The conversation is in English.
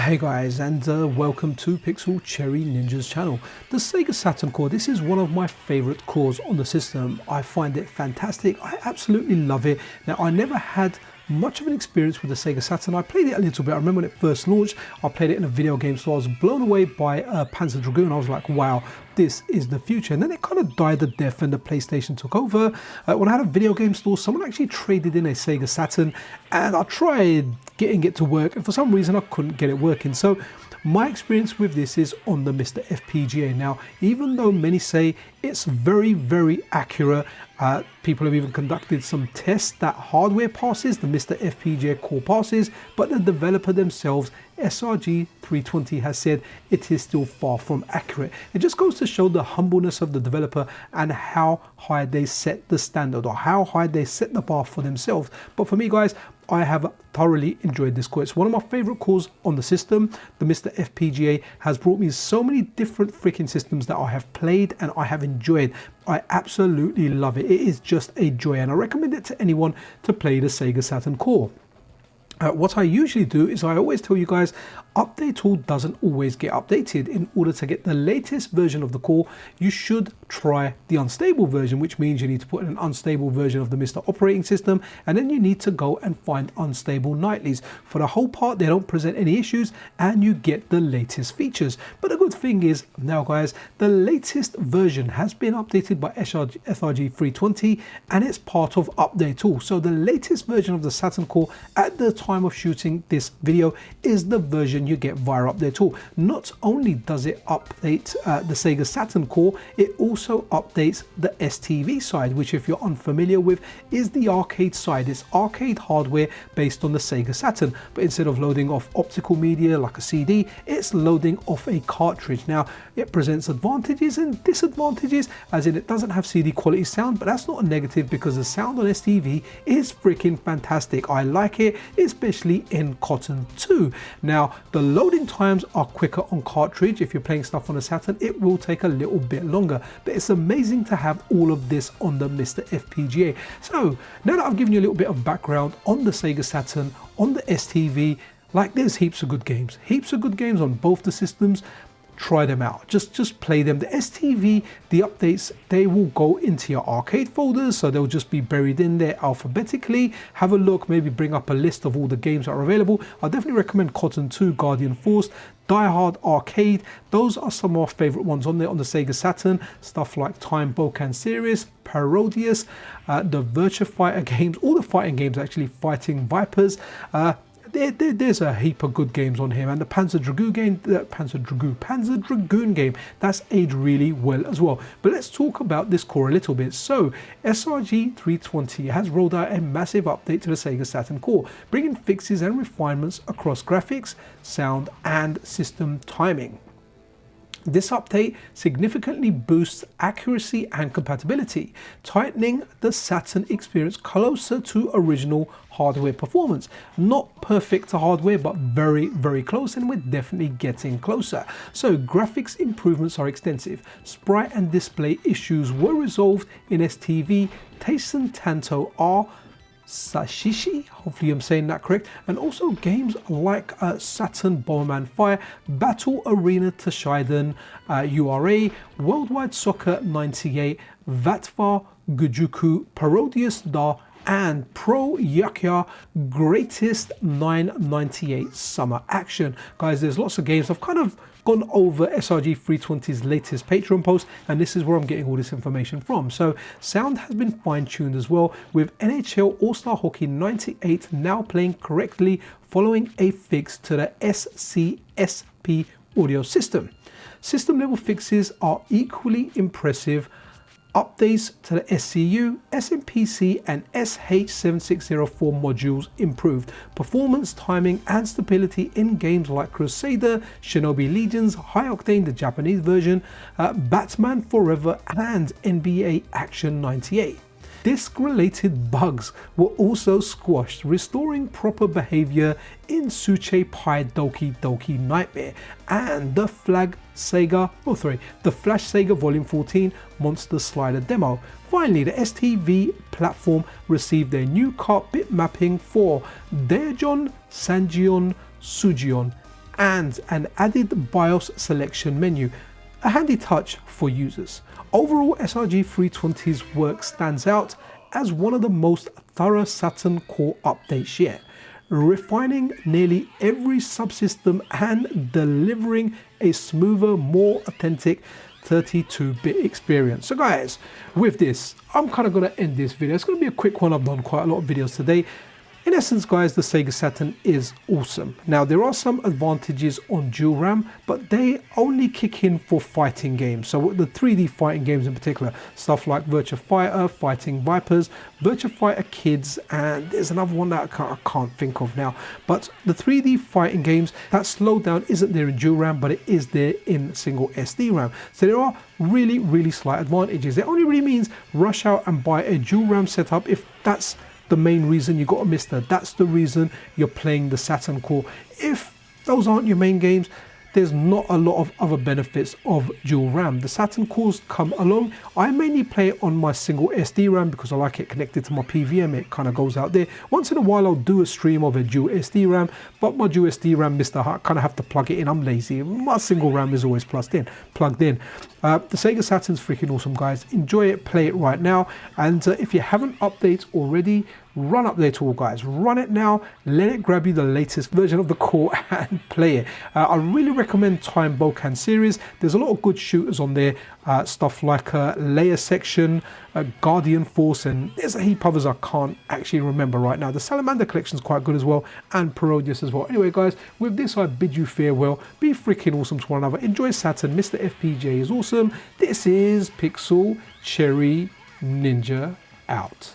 Hey guys, and welcome to Pixel Cherry Ninja's channel. The Sega Saturn core, this is one of my favorite cores on the system. I find it fantastic. I absolutely love it. Now, I never had much of an experience with the Sega Saturn. I played it a little bit. I remember when it first launched, I played it in a video game store. I was blown away by Panzer Dragoon. I was like, wow, this is the future. And then it kind of died a death and the PlayStation took over. When I had a video game store, someone actually traded in a Sega Saturn and I tried getting it to work, and for some reason I couldn't get it working. So my experience with this is on the MiSTerFPGA. Now, even though many say it's very accurate, people have even conducted some tests that hardware passes, the MiSTerFPGA core passes, but the developer themselves, SRG 320, has said it is still far from accurate. It just goes to show the humbleness of the developer and how high they set the standard, or how high they set the bar for themselves. But for me, guys, I have thoroughly enjoyed this core. It's one of my favorite cores on the system. The MiSTerFPGA has brought me so many different freaking systems that I have played and I have enjoyed. I absolutely love it. It is just a joy, and I recommend it to anyone to play the Sega Saturn core. What I usually do is I always tell you guys, update tool doesn't always get updated. In order to get the latest version of the core, you should try the unstable version, which means you need to put in an unstable version of the MiSTer operating system, and then you need to go and find unstable nightlies. For the whole part, they don't present any issues and you get the latest features. But the good thing is now, guys, the latest version has been updated by SRG 320 and it's part of update tool. So the latest version of the Saturn core at the time of shooting this video is the version you get via update tool. Not only does it update the Sega Saturn core, it also updates the STV side, which, if you're unfamiliar with, is the arcade side. It's arcade hardware based on the Sega Saturn, but instead of loading off optical media like a CD, it's loading off a cartridge. Now, it presents advantages and disadvantages, as in it doesn't have CD quality sound, but that's not a negative because the sound on STV is freaking fantastic. I like it, especially in Cotton 2. Now, the loading times are quicker on cartridge. If you're playing stuff on a Saturn, it will take a little bit longer, but it's amazing to have all of this on the MiSTerFPGA. So now that I've given you a little bit of background on the Sega Saturn, on the STV, like, there's heaps of good games on both the systems. Try them out, just play them. The STV, the updates, they will go into your arcade folders, so they'll just be buried in there alphabetically. Have a look, maybe bring up a list of all the games that are available. I definitely recommend Cotton 2, Guardian Force, Die Hard Arcade. Those are some of our favorite ones on there on the Sega Saturn. Stuff like Time Bokan Series, Parodius, the Virtua Fighter games, all the fighting games actually, Fighting Vipers. There's a heap of good games on here, and the Panzer Dragoon game, Panzer Dragoon game, that's aged really well as well. But let's talk about this core a little bit. So SRG 320 has rolled out a massive update to the Sega Saturn core, bringing fixes and refinements across graphics, sound, and system timing. This update significantly boosts accuracy and compatibility, tightening the Saturn experience closer to original hardware performance. Not perfect to hardware, but very close, and we're definitely getting closer. So graphics improvements are extensive. Sprite and display issues were resolved in STV. Taisen Tanto are Sashishi, hopefully I'm saying that correct, and also games like Saturn Bomberman Fire, Battle Arena Toshinden, URA, Worldwide Soccer 98, Vatva, Gujuku, Parodius Da, and Pro Yakuya Greatest 998 Summer Action. Guys, there's lots of games. I've kind of gone over SRG 320's latest Patreon post, and this is where I'm getting all this information from. So sound has been fine-tuned as well, with NHL All-Star Hockey 98 now playing correctly following a fix to the SCSP audio system. System level fixes are equally impressive. Updates to the SCU, SMPC, and SH7604 modules improved. Performance, timing, and stability in games like Crusader, Shinobi Legions, High Octane, the Japanese version, Batman Forever, and NBA Action 98. Disk-related bugs were also squashed, restoring proper behavior in Suche Pai Doki Doki Nightmare and the Flash Sega Volume 14 Monster Slider demo. Finally, the STV platform received a new cart bit mapping for Daejeon, Sanjeon, Sujeon, and an added BIOS selection menu, a handy touch for users. Overall, SRG 320's work stands out as one of the most thorough Saturn core updates yet, refining nearly every subsystem and delivering a smoother, more authentic 32-bit experience. So guys, with this, I'm kind of going to end this video. It's going to be a quick one. I've done quite a lot of videos today. In essence, guys, the Sega Saturn is awesome. Now, there are some advantages on dual RAM, but they only kick in for fighting games. So the 3D fighting games in particular, stuff like Virtua Fighter, Fighting Vipers, Virtua Fighter Kids, and there's another one that I can't think of now. But the 3D fighting games, that slowdown isn't there in dual RAM, but it is there in single SD RAM. So there are really, really slight advantages. It only really means rush out and buy a dual RAM setup if that's the main reason you got a MiSTer. That's the reason you're playing the Saturn core. If those aren't your main games, there's not a lot of other benefits of dual RAM. The Saturn cores come along. I mainly play it on my single SD RAM because I like it connected to my PVM. It kind of goes out there. Once in a while I'll do a stream of a dual SD RAM, but my dual SD RAM, I kind of have to plug it in. I'm lazy. My single RAM is always plugged in. The Sega Saturn's freaking awesome, guys. Enjoy it, play it right now, and if you haven't updated already, run Update All, guys. Run it now, let it grab you the latest version of the core and play it. I really recommend Time Bokan series. There's a lot of good shooters on there, stuff like Layer Section, Guardian Force, and there's a heap of others I can't actually remember right now. The Salamander collection is quite good as well, and Parodius as well. Anyway, guys, with this I bid you farewell. Be freaking awesome to one another. Enjoy Saturn. MiSTerFPGA is awesome. This is Pixel Cherry Ninja out.